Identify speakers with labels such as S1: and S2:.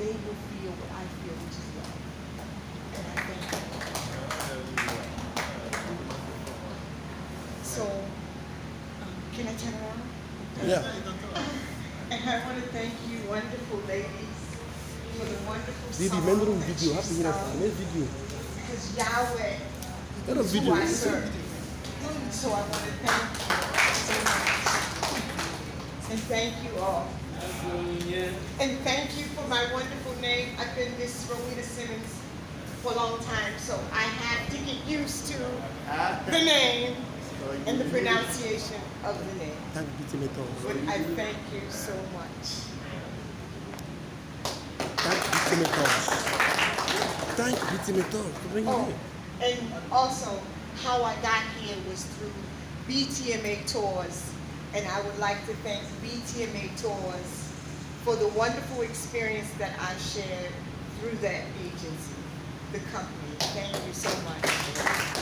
S1: they will feel what I feel, which is love. And I thank you. So, can I turn around?
S2: Yeah.
S1: And I want to thank you, wonderful ladies, for the wonderful
S2: Didi,
S1: song
S2: remember the
S1: that
S2: video?
S1: you
S2: Happy to
S1: sung.
S2: next video.
S1: Because Yahweh
S2: That was
S1: is who
S2: video.
S1: I serve. So I want to thank you so much. And thank you all. And thank you for my wonderful name. I've been Miss Rowena Simmons for a long time, so I have to get used to the name and the pronunciation of the name.
S2: Thank you, BTMA.
S1: But I thank you so much.
S2: Thank BTMA. Thank BTMA for bringing
S1: Oh,
S2: me.
S1: and also how I got here was through BTMA tours, and I would like to thank BTMA tours for the wonderful experience that I shared through that agency, the company. Thank you so much.